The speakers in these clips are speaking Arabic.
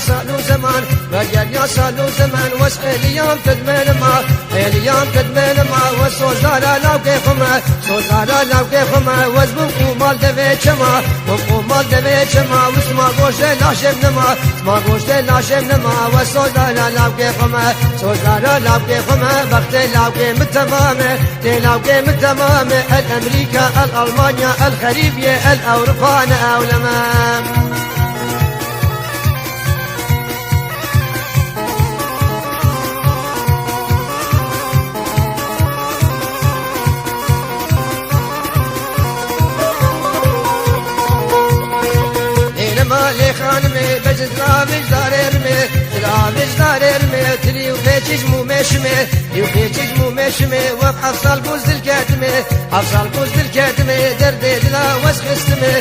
صالو زمان وقريا صالو زمان واسأل يوم تدمن ما اليوم تدمن ما وسوزارا لو كيفما سوزارا لو كيفما وزبو مال دبي شما ومال دبي شما واسمع غوش لاشم نما اسمع غوش لاشم نما وسوزارا لو كيفما سوزارا لو كيفما وقت لو كيم تمامه لو كيم تمامه الامريكا الالمانيا الخريبيه الاوروبان اولما مالي خانمي بجزلا مجدار ارمي جلا مجدار ارمي تري وفيتش مو مشمي وفيتش مو مشمي وبحفصل بوز الكاتمي حفصل بوز الكاتمي درد دلا وسخستمي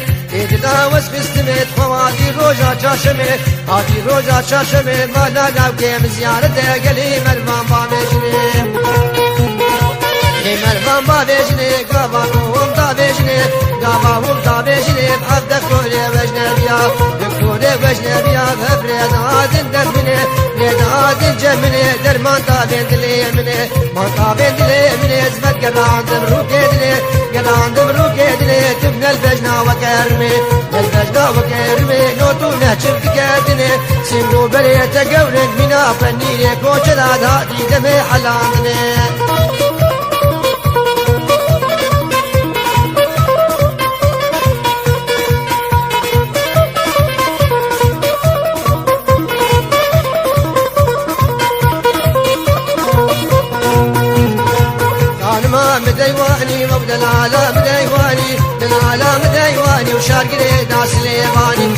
دلا وسخستمي تفواتي روجا تشاشمي هاتي روجا تشاشمي ما لا لو كيم زيارة قلي مرفان بامجني مرفان بامجني قابانهم دابجني قابانهم دابجني بحفظ كوري وجنبيا دكتوري وجنبيا بفريد عادن درمني فريد عادن جمني درمان تابين دلي مني ما تابين دلي مني زبط قران دمروكي دلي قران دمروكي دلي تبنى البجنا وكرمي البجنا وكرمي نوتو نهشب تكاتني سندو بريتا قورن منا فنيني كوشلا دادي دمي حلاندني ديواني مبدا العالم ديواني للعالم ديواني وشارق داس ليباني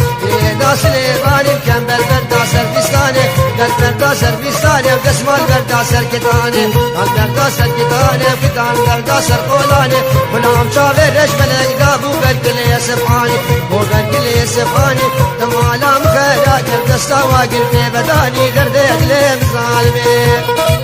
داس ليباني كم بالبردا سرفستاني بالبردا سرفستاني وقسم البردا سركتاني البردا سركتاني وكتان بردا سرقولاني ونعم شافي رش بلقداب وبدلي سبحاني وبدلي سبحاني تم عالم خيرات الدستا واقل في بداني دردي لي مظالمي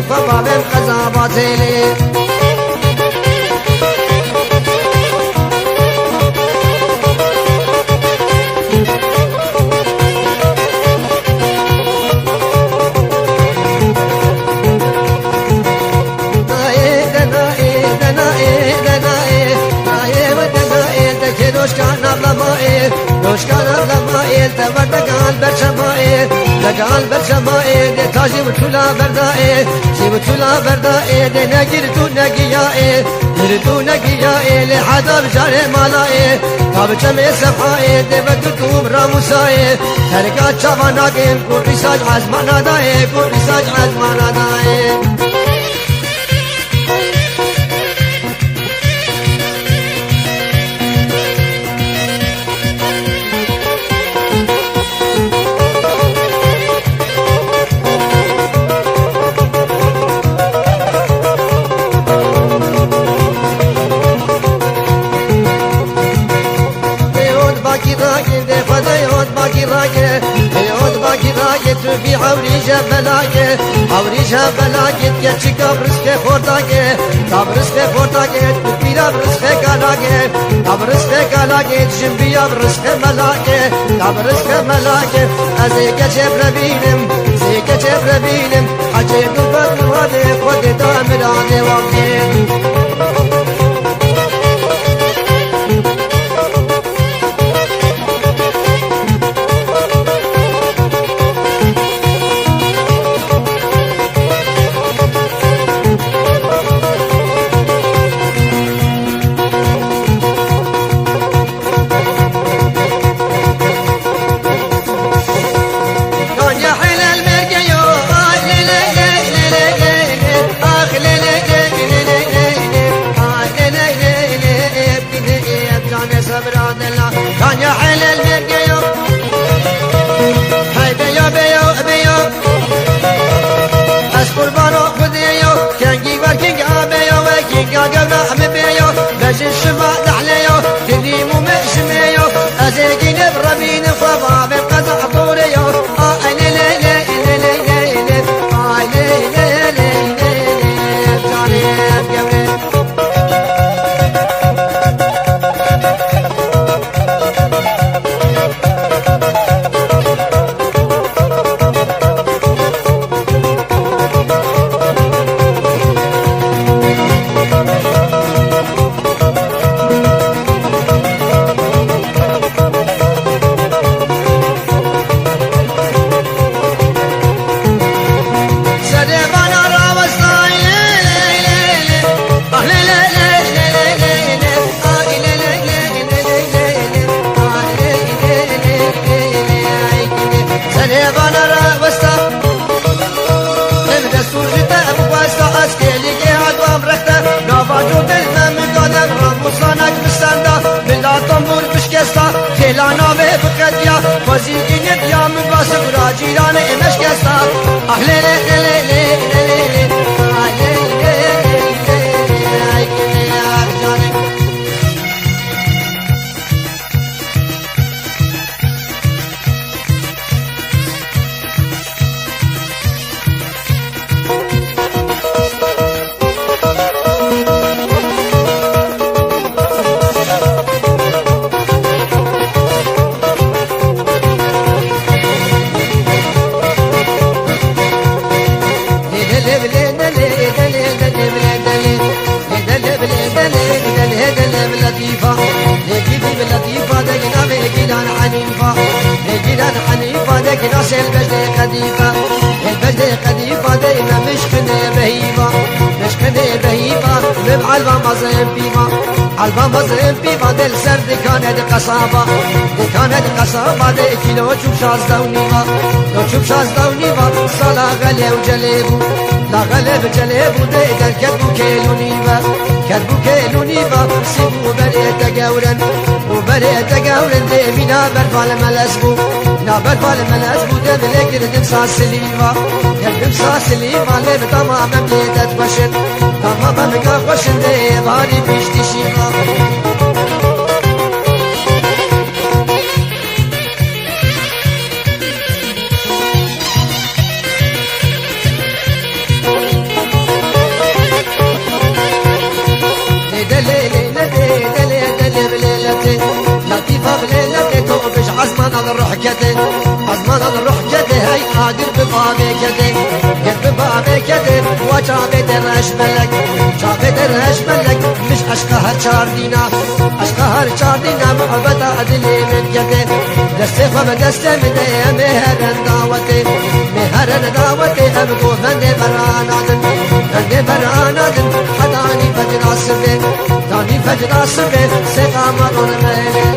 فبابم قزاباتيلي قال برشمائي تاجي وتلا بردائي جي وتلا بردائي نجرتو نجيائي نجرتو نجيائي لحدا بجاري مالائي تاب جمع سفائي بدتو راموسائي تركات شاباناكين كل رساج عزمانا دائي كل رساج عزمانا دائي في عوريجة بلاكي عوريجة بلاكي تيجي كبرسك خورتاكي كبرسك خورتاكي تبيلا برسك كلاكي كبرسك كلاكي جنبيا برسك ملاكي كبرسك ملاكي أزيك جبربينم زيك جبربينم حجيب البطن وادي خودي دامر عدي وقتي وستا نبدا سوجتا واستا اسكيلي قاعد وامرختا نافاجو بالمم قادم راموسانك بستاندا بلا طنبور بشكستا خيلانا بفقديا وزيقين يا من باسم راجيران مشكستا اهلي لي لي لي لي البجدة قديفة دايما مشكنة بهيبة ببع البامازين بيما البامازين بيما دل سر دي كانت قصابة دي كيلو چوب شاز دونيبا صلا غلي وجليبو لا غلب جليبو دي در كتبو كيلو نيبا سيبو بريت قورن دي منا برفال ملسبو برفال ملسبو دي ملك ردم ساسليما لب تماما بيدت بشن تماما مقا خوشن دي باري بيشتي شيما عزمان الروح جده هاي قادر ببابي كده وجابي درش ملك مش اشقهر چار دينا محبتا عدلي من جده دسته خم دسته مده مهرن دعوتي هم قوفن دي برانادن حداني فجر عصبه سقا مرون مهلي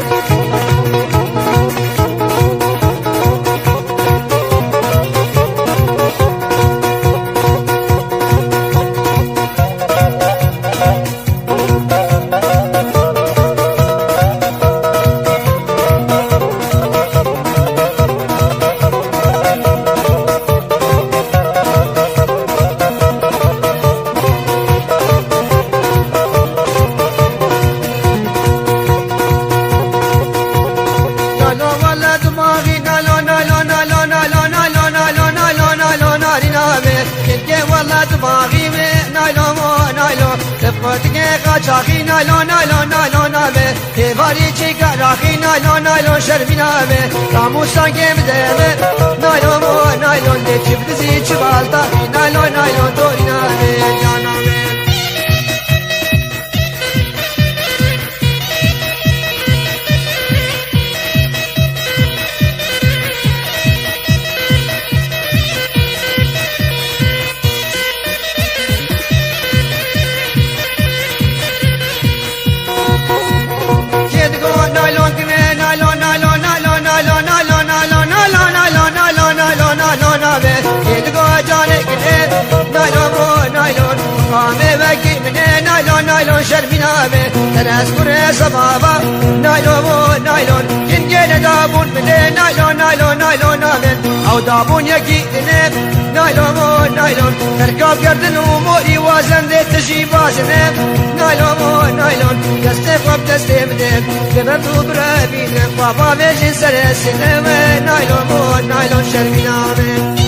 قاچاقی نایلون به تیواری چی کراقی نایلون شربینا به راموسان گم ده نایلون ده چی بدزی چی بالتا نایلون دورینا به جانا به نایلون شربینا به ترسکر سبابا نایلون کنگل دابون بده نایلون به او دابون یکی دنه نایلون ترکاب گردن و موری وازنده تجی بازنه نایلون دسته خواب دسته بده دبم تو برابینه بابا بیشن سر سنه نایلون شربینا به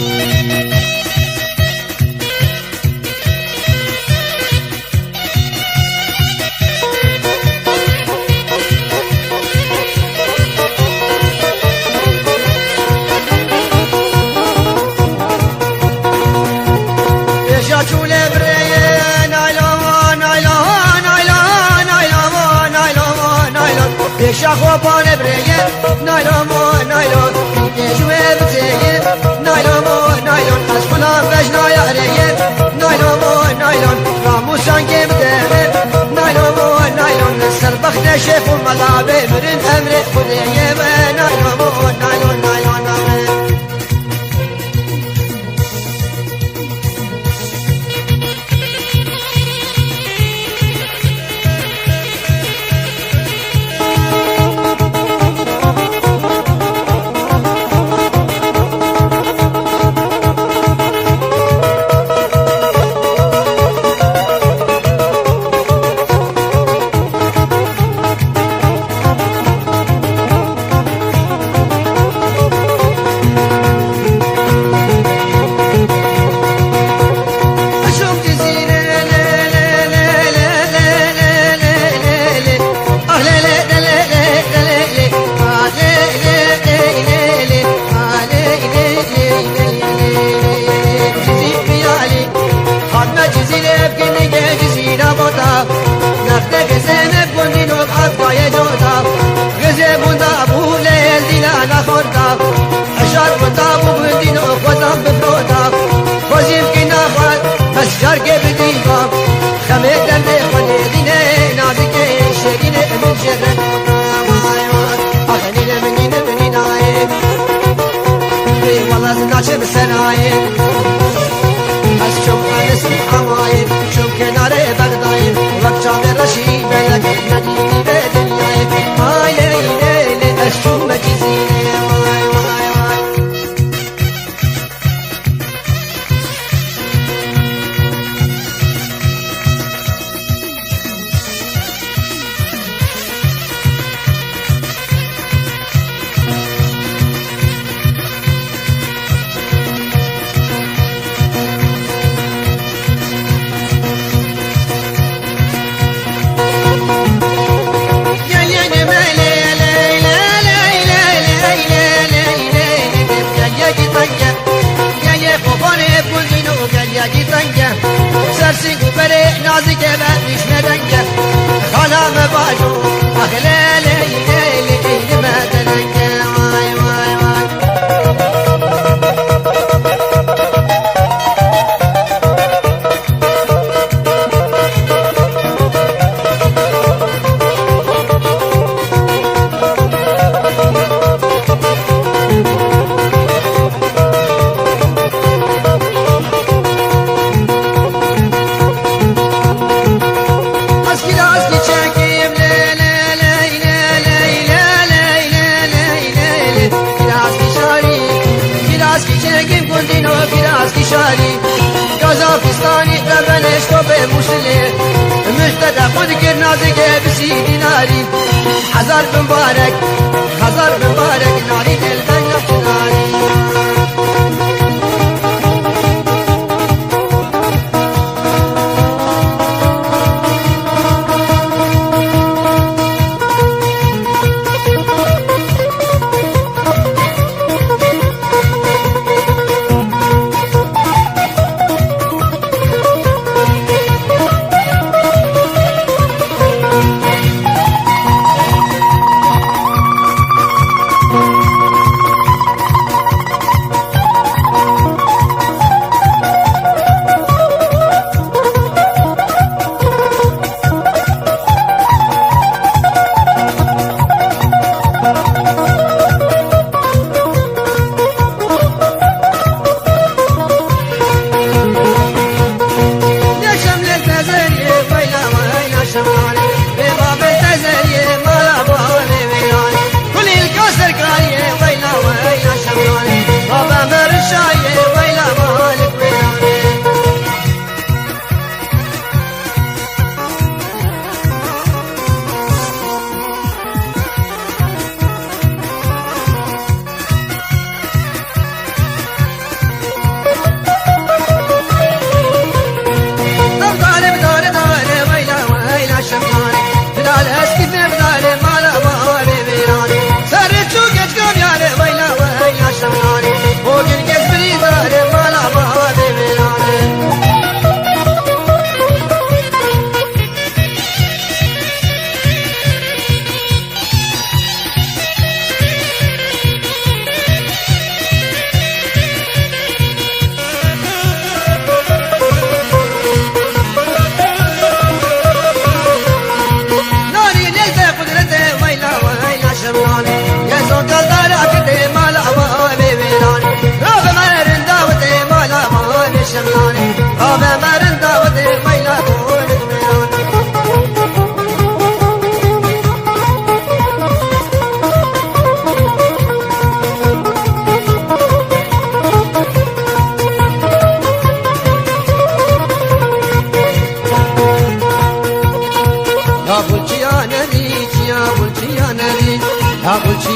شاخو پانه بریه نایلون جوه بتیه نایلون از فلان بجنا یاریه نایلون راموسان که بده نایلون سربخت شیف و ملابه برین امر خودیه نایلون ناچم سرایه از شم انسم حمایه شم کنار بغدایه وقت جام رشی بلک ندیدی به دنیای های لیلی از شم مجزینه وای وای وای سرسي قبري نازك بابنش ندنجة خلا مباجو أخلا ليلي ما تنجة واي واي واي شاري كازاخستاني قبلش كوبي مسلي مجتدى خود كرنا زكي بسي ديناري حزار مبارك حزار مبارك ناري البنك ناري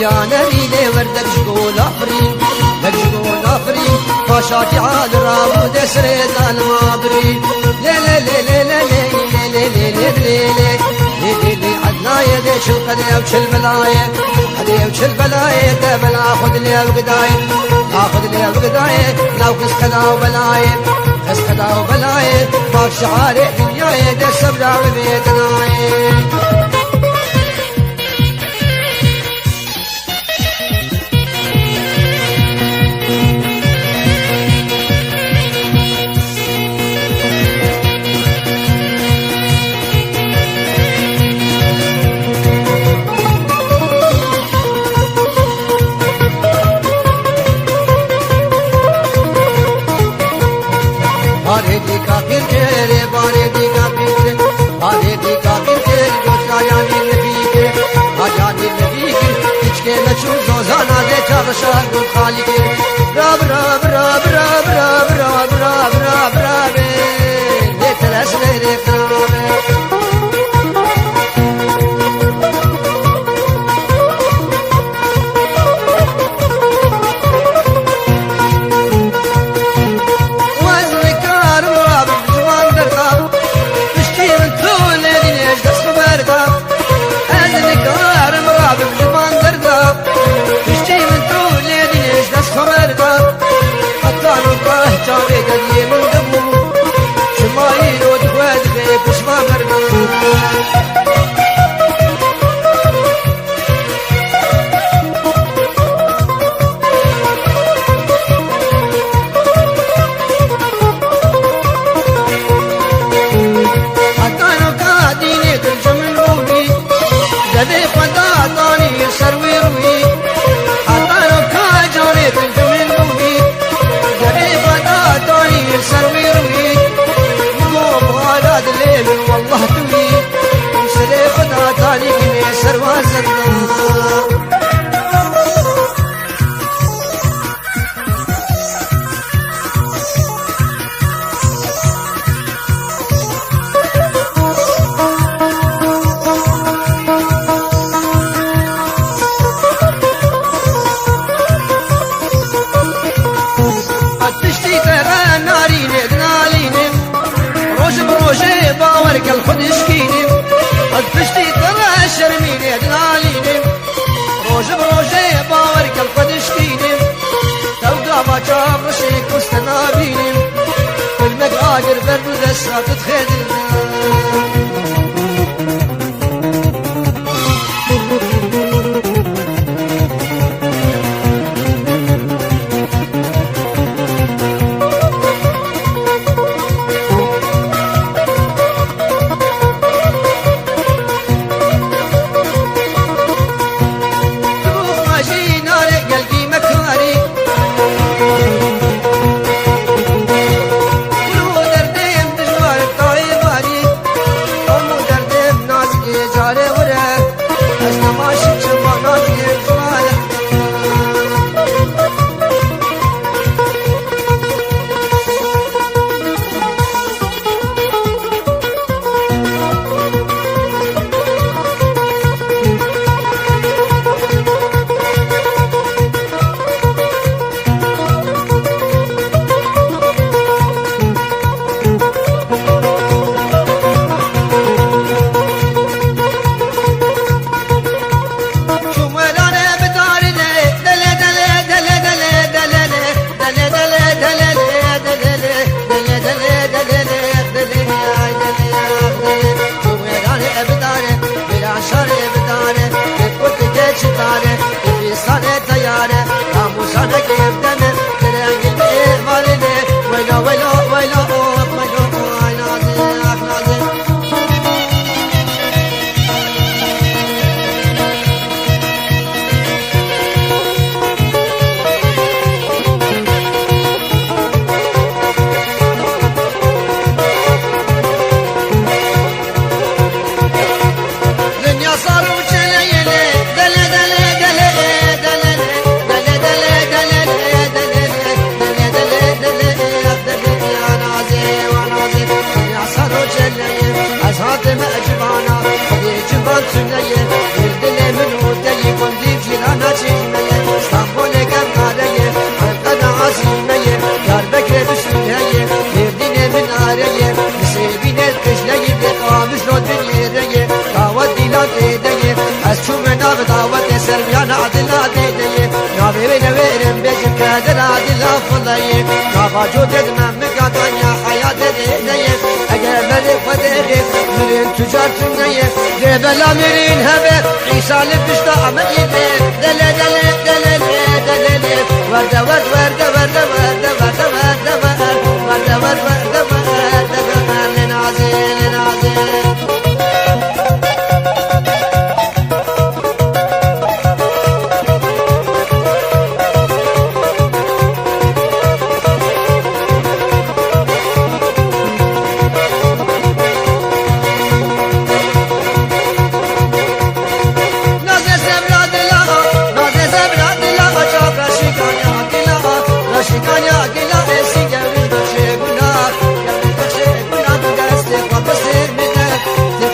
يانري لي وردك شقول أفرين لك شقول أفرين فشاتي عاد رابو دسري المابري لي لي لي لي لي لي لي لي لي لي لي عدنا يدي شو قدي وش البلاية قدي وش البلاية تبلا خذ لي القداية اخذ لي القداية لو قس كذا وبلاية قس كذا وبلاية ما في شعاري دنيا يدي السبرا وبيتناية شهر الخالق راب راب راب راب راب راب راب راب راب ليت الأسمر راب قادر برد الساعة تخدمنا وجود المملكة دنيا حياة دينية أجر ملك وديري مرين تجار تنية جبل أميرين هبه عيسى لبشتا عمل يبه دلي دلي دلي دلي دلي وردة ورد وردة وردة وردة وردة وردة وردة وردة وردة وردة وردة لنازل لنازل Chopra گلا اسی گوریش بخشه گنا گوریش بخشه گنا تو دست خواب دسته میده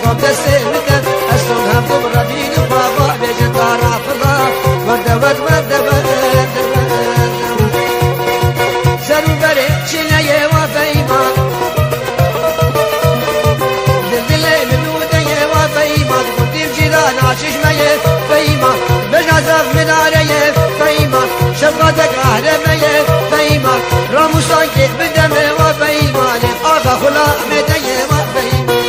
خواب دسته میده اشتون هم تو برابین بابا بیجه طرف الله ورده ورد ورده ورده سرو بره چینه و فیما دل ملوده و فیما کردیم جیران چشمه فیما بجازف مناره فیما شبقات قهرمه فیما راموسان که بدمه و فیما آقا خلا مده و فیما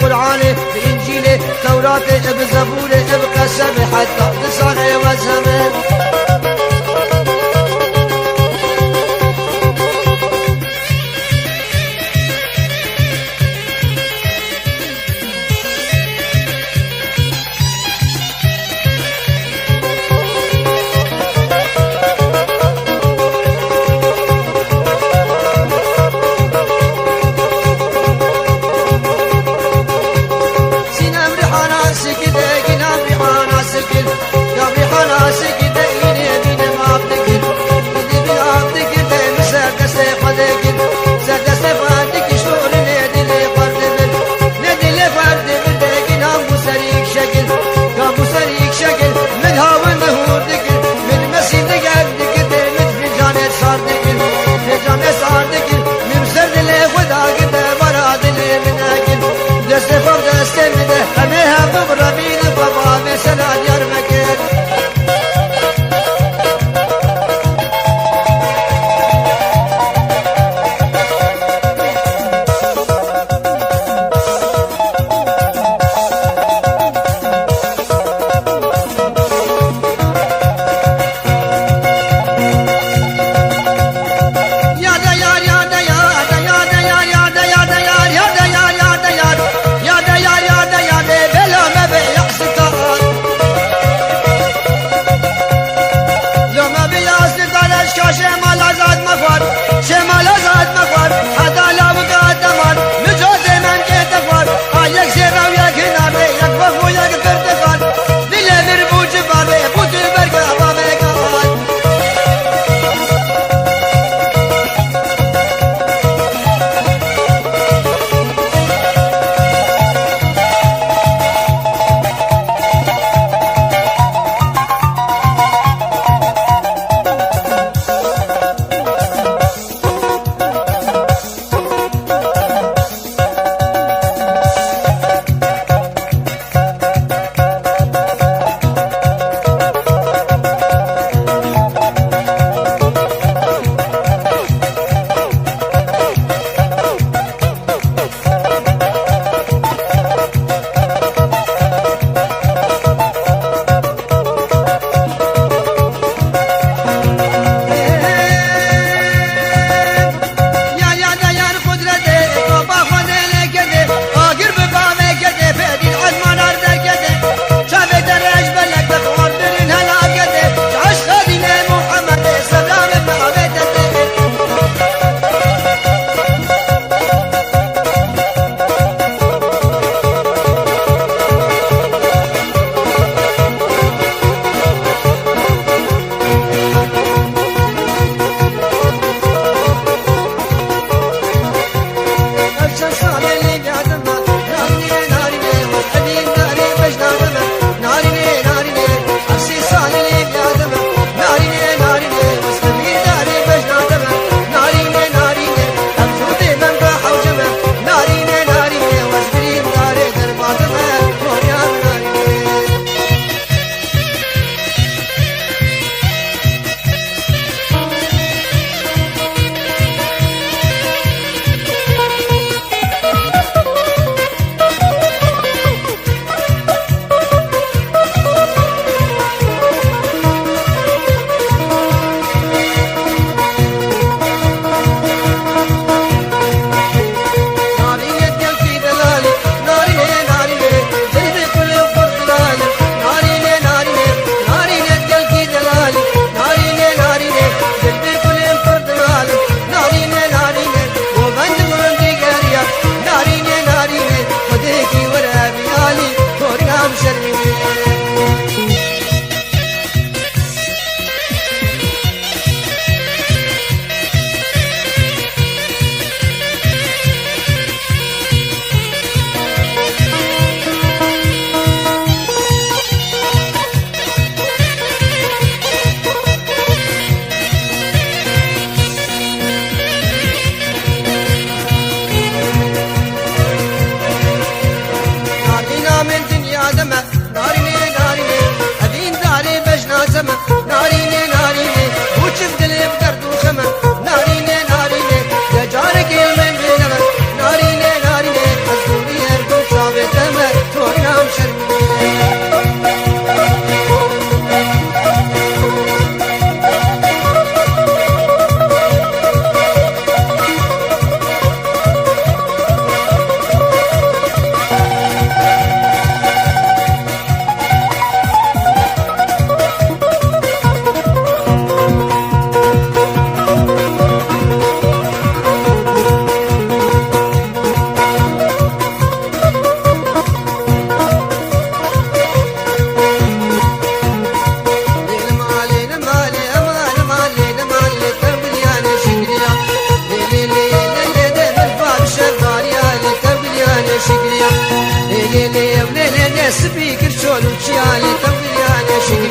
قرآن بإنجيل توراة بزبور بقسم حتى تصنع وزمن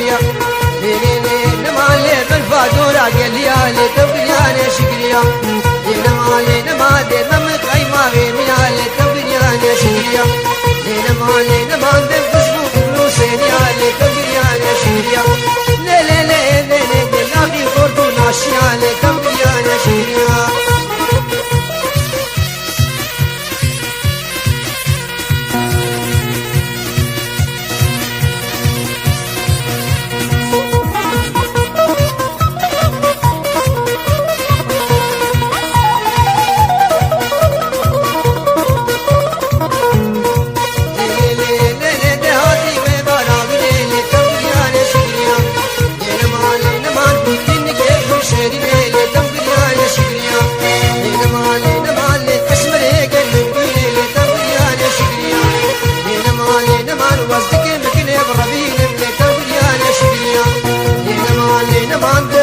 شكريا ليلي نمان لي بالفادورة قال لي علي تبنياني شكريا نمان لي نمان دي نمك أي ما غيمي علي تبنياني شكريا نمان لي نمان دي فسبوك فلوسيني علي تبنياني شكريا ليلي ليلي ليلي لاغي خردو ناشي علي تبنياني شكريا Come on.